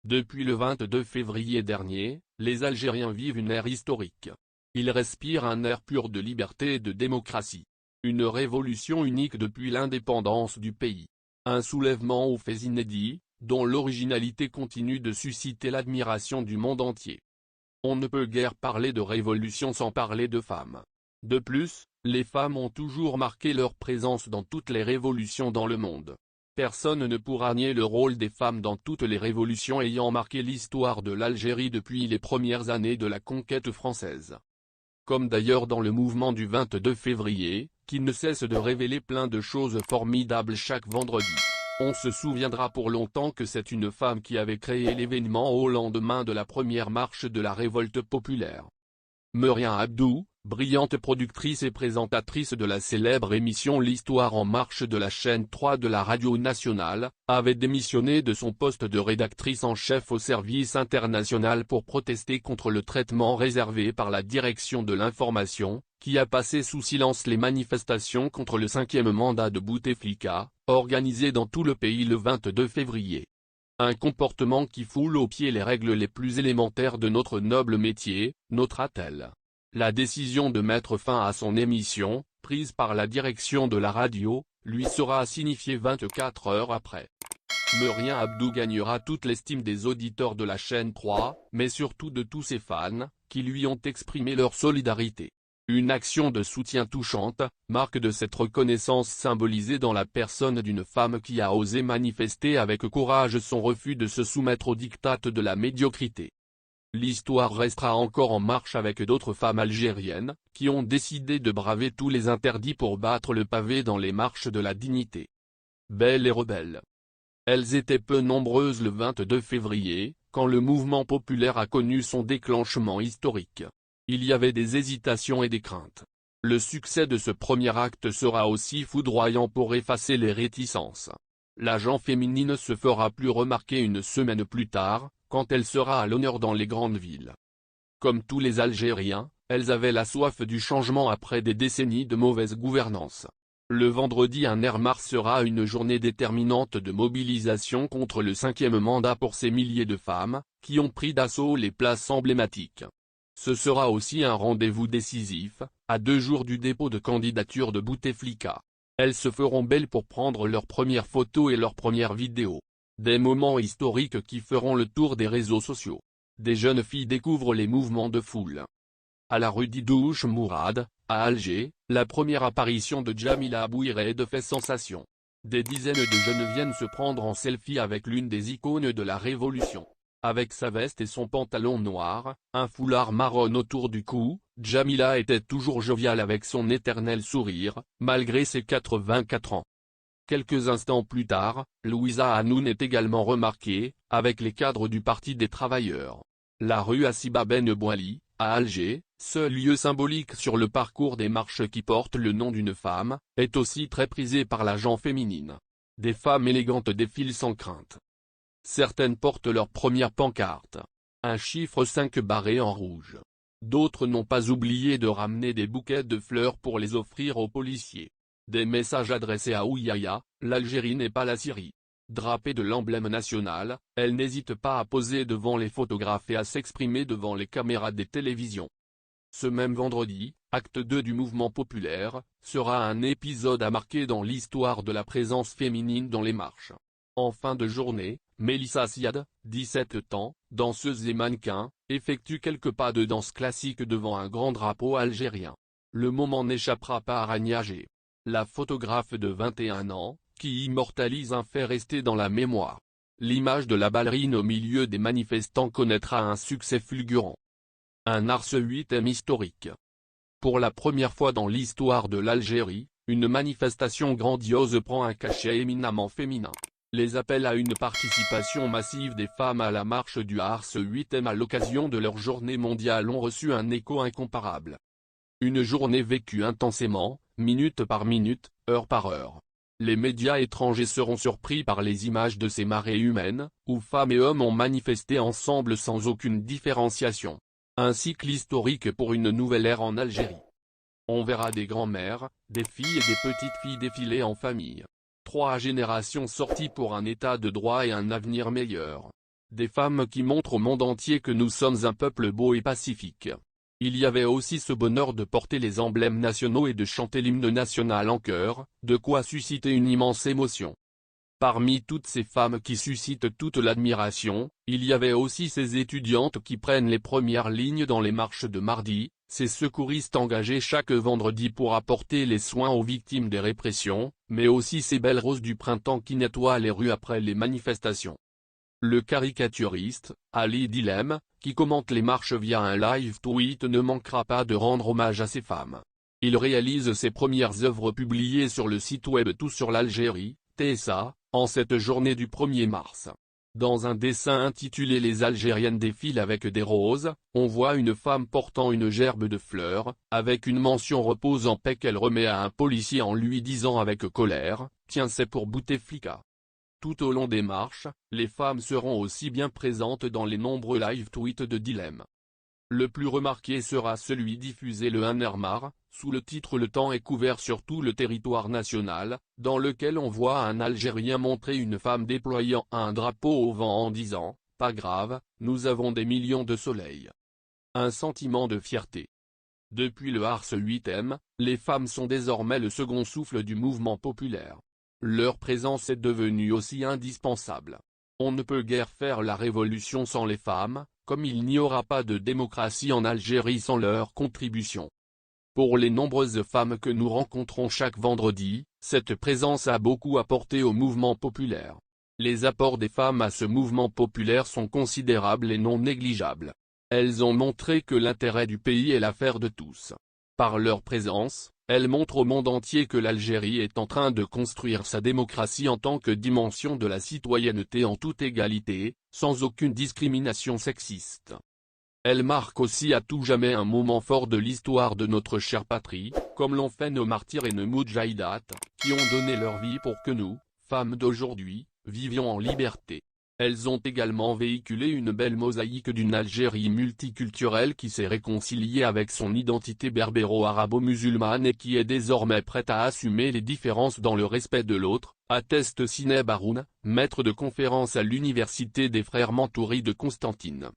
Depuis le 22 février dernier, les Algériens vivent une ère historique. Ils respirent un air pur de liberté et de démocratie. Une révolution unique depuis l'indépendance du pays. Un soulèvement aux faits inédits, dont l'originalité continue de susciter l'admiration du monde entier. On ne peut guère parler de révolution sans parler de femmes. De plus, les femmes ont toujours marqué leur présence dans toutes les révolutions dans le monde. Personne ne pourra nier le rôle des femmes dans toutes les révolutions ayant marqué l'histoire de l'Algérie depuis les premières années de la conquête française. Comme d'ailleurs dans le mouvement du 22 février, qui ne cesse de révéler plein de choses formidables chaque vendredi. On se souviendra pour longtemps que c'est une femme qui avait créé l'événement au lendemain de la première marche de la révolte populaire. Meria Abdou, brillante productrice et présentatrice de la célèbre émission L'Histoire en marche de la chaîne 3 de la radio nationale, avait démissionné de son poste de rédactrice en chef au service international pour protester contre le traitement réservé par la direction de l'information, qui a passé sous silence les manifestations contre le 5e mandat de Bouteflika, organisées dans tout le pays le 22 février. Un comportement qui foule aux pieds les règles les plus élémentaires de notre noble métier, notera-t-elle. La décision de mettre fin à son émission, prise par la direction de la radio, lui sera signifiée 24 heures après. Meria Abdou gagnera toute l'estime des auditeurs de la chaîne 3, mais surtout de tous ses fans, qui lui ont exprimé leur solidarité. Une action de soutien touchante, marque de cette reconnaissance symbolisée dans la personne d'une femme qui a osé manifester avec courage son refus de se soumettre aux diktats de la médiocrité. L'histoire restera encore en marche avec d'autres femmes algériennes, qui ont décidé de braver tous les interdits pour battre le pavé dans les marches de la dignité. Belles et rebelles. Elles étaient peu nombreuses le 22 février, quand le mouvement populaire a connu son déclenchement historique. Il y avait des hésitations et des craintes. Le succès de ce premier acte sera aussi foudroyant pour effacer les réticences. La gent féminine se fera plus remarquer une semaine plus tard, quand elle sera à l'honneur dans les grandes villes. Comme tous les Algériens, elles avaient la soif du changement après des décennies de mauvaise gouvernance. Le vendredi 1er mars sera une journée déterminante de mobilisation contre le 5e mandat pour ces milliers de femmes, qui ont pris d'assaut les places emblématiques. Ce sera aussi un rendez-vous décisif, à 2 jours du dépôt de candidature de Bouteflika. Elles se feront belles pour prendre leurs premières photos et leurs premières vidéos. Des moments historiques qui feront le tour des réseaux sociaux. Des jeunes filles découvrent les mouvements de foule. À la rue Didouche Mourad, à Alger, la première apparition de Djamila Abouired fait sensation. Des dizaines de jeunes viennent se prendre en selfie avec l'une des icônes de la Révolution. Avec sa veste et son pantalon noir, un foulard marron autour du cou, Djamila était toujours joviale avec son éternel sourire, malgré ses 84 ans. Quelques instants plus tard, Louisa Hanoun est également remarquée, avec les cadres du Parti des Travailleurs. La rue Assiba Ben Bouali, à Alger, seul lieu symbolique sur le parcours des marches qui portent le nom d'une femme, est aussi très prisée par la gent féminine. Des femmes élégantes défilent sans crainte. Certaines portent leur première pancarte. Un chiffre 5 barré en rouge. D'autres n'ont pas oublié de ramener des bouquets de fleurs pour les offrir aux policiers. Des messages adressés à Ouyaya, l'Algérie n'est pas la Syrie. Drapée de l'emblème national, elle n'hésite pas à poser devant les photographes et à s'exprimer devant les caméras des télévisions. Ce même vendredi, acte 2 du mouvement populaire, sera un épisode à marquer dans l'histoire de la présence féminine dans les marches. En fin de journée, Mélissa Siad, 17 ans, danseuse et mannequin, effectue quelques pas de danse classique devant un grand drapeau algérien. Le moment n'échappera pas à Rania G. La photographe de 21 ans, qui immortalise un fait resté dans la mémoire. L'image de la ballerine au milieu des manifestants connaîtra un succès fulgurant. Un Ars 8e historique. Pour la première fois dans l'histoire de l'Algérie, une manifestation grandiose prend un cachet éminemment féminin. Les appels à une participation massive des femmes à la marche du Ars 8e à l'occasion de leur journée mondiale ont reçu un écho incomparable. Une journée vécue intensément, minute par minute, heure par heure. Les médias étrangers seront surpris par les images de ces marées humaines, où femmes et hommes ont manifesté ensemble sans aucune différenciation. Un cycle historique pour une nouvelle ère en Algérie. On verra des grands-mères, des filles et des petites-filles défiler en famille. 3 générations sorties pour un état de droit et un avenir meilleur. Des femmes qui montrent au monde entier que nous sommes un peuple beau et pacifique. Il y avait aussi ce bonheur de porter les emblèmes nationaux et de chanter l'hymne national en chœur, de quoi susciter une immense émotion. Parmi toutes ces femmes qui suscitent toute l'admiration, il y avait aussi ces étudiantes qui prennent les premières lignes dans les marches de mardi, ces secouristes engagés chaque vendredi pour apporter les soins aux victimes des répressions, mais aussi ces belles roses du printemps qui nettoient les rues après les manifestations. Le caricaturiste, Ali Dilem, qui commente les marches via un live tweet ne manquera pas de rendre hommage à ces femmes. Il réalise ses premières œuvres publiées sur le site web Tout sur l'Algérie, TSA, en cette journée du 1er mars. Dans un dessin intitulé Les Algériennes défilent avec des roses, on voit une femme portant une gerbe de fleurs, avec une mention repose en paix qu'elle remet à un policier en lui disant avec colère « Tiens, c'est pour Bouteflika ». Tout au long des marches, les femmes seront aussi bien présentes dans les nombreux live tweets de Dilem. Le plus remarqué sera celui diffusé le 1er mars, sous le titre Le temps est couvert sur tout le territoire national, dans lequel on voit un Algérien montrer une femme déployant un drapeau au vent en disant « Pas grave, nous avons des millions de soleils ». Un sentiment de fierté. Depuis le Ars 8e, les femmes sont désormais le second souffle du mouvement populaire. Leur présence est devenue aussi indispensable. On ne peut guère faire la révolution sans les femmes, comme il n'y aura pas de démocratie en Algérie sans leur contribution. Pour les nombreuses femmes que nous rencontrons chaque vendredi, cette présence a beaucoup apporté au mouvement populaire. Les apports des femmes à ce mouvement populaire sont considérables et non négligeables. Elles ont montré que l'intérêt du pays est l'affaire de tous. Par leur présence, elles montrent au monde entier que l'Algérie est en train de construire sa démocratie en tant que dimension de la citoyenneté en toute égalité, sans aucune discrimination sexiste. Elles marquent aussi à tout jamais un moment fort de l'histoire de notre chère patrie, comme l'ont fait nos martyrs et nos moudjahidates, qui ont donné leur vie pour que nous, femmes d'aujourd'hui, vivions en liberté. Elles ont également véhiculé une belle mosaïque d'une Algérie multiculturelle qui s'est réconciliée avec son identité berbéro-arabo-musulmane et qui est désormais prête à assumer les différences dans le respect de l'autre, atteste Siné Baroun, maître de conférence à l'université des Frères Mantouri de Constantine.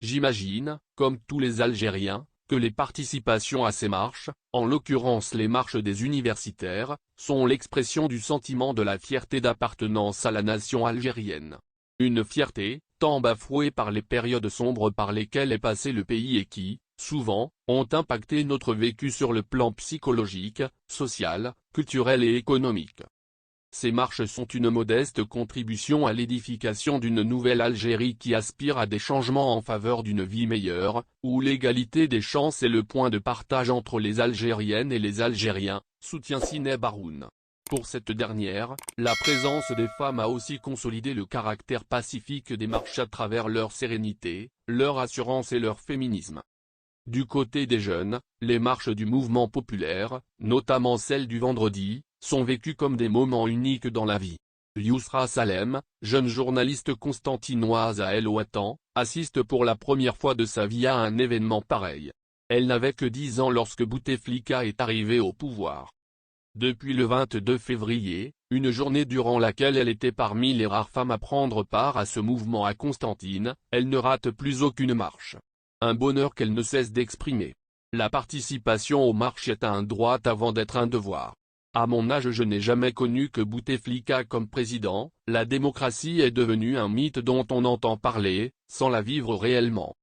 J'imagine, comme tous les Algériens, que les participations à ces marches, en l'occurrence les marches des universitaires, sont l'expression du sentiment de la fierté d'appartenance à la nation algérienne. Une fierté, tant bafouée par les périodes sombres par lesquelles est passé le pays et qui, souvent, ont impacté notre vécu sur le plan psychologique, social, culturel et économique. Ces marches sont une modeste contribution à l'édification d'une nouvelle Algérie qui aspire à des changements en faveur d'une vie meilleure, où l'égalité des chances est le point de partage entre les Algériennes et les Algériens, soutient Siné Baroun. Pour cette dernière, la présence des femmes a aussi consolidé le caractère pacifique des marches à travers leur sérénité, leur assurance et leur féminisme. Du côté des jeunes, les marches du mouvement populaire, notamment celles du vendredi, sont vécues comme des moments uniques dans la vie. Yousra Salem, jeune journaliste constantinoise à El Ouatan, assiste pour la première fois de sa vie à un événement pareil. Elle n'avait que 10 ans lorsque Bouteflika est arrivé au pouvoir. Depuis le 22 février, une journée durant laquelle elle était parmi les rares femmes à prendre part à ce mouvement à Constantine, elle ne rate plus aucune marche. Un bonheur qu'elle ne cesse d'exprimer. La participation aux marches est un droit avant d'être un devoir. À mon âge je n'ai jamais connu que Bouteflika comme président, la démocratie est devenue un mythe dont on entend parler, sans la vivre réellement.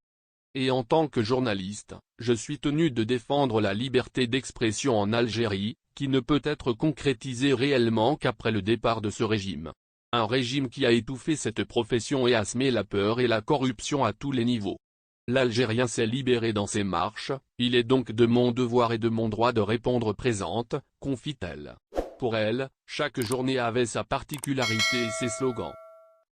Et en tant que journaliste, je suis tenu de défendre la liberté d'expression en Algérie, qui ne peut être concrétisée réellement qu'après le départ de ce régime. Un régime qui a étouffé cette profession et a semé la peur et la corruption à tous les niveaux. L'Algérien s'est libéré dans ses marches, il est donc de mon devoir et de mon droit de répondre présente, confie-t-elle. Pour elle, chaque journée avait sa particularité et ses slogans.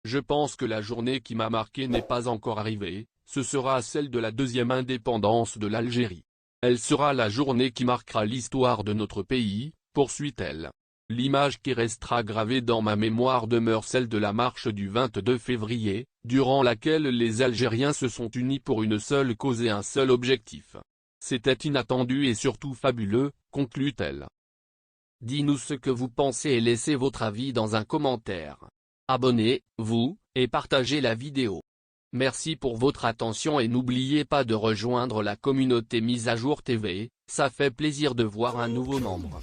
Je pense que la journée qui m'a marqué n'est pas encore arrivée, ce sera celle de la deuxième indépendance de l'Algérie. Elle sera la journée qui marquera l'histoire de notre pays, poursuit-elle. L'image qui restera gravée dans ma mémoire demeure celle de la marche du 22 février, durant laquelle les Algériens se sont unis pour une seule cause et un seul objectif. C'était inattendu et surtout fabuleux, conclut-elle. Dis-nous ce que vous pensez et laissez votre avis dans un commentaire. Abonnez-vous, et partagez la vidéo. Merci pour votre attention et n'oubliez pas de rejoindre la communauté Mise à Jour TV, ça fait plaisir de voir un nouveau membre.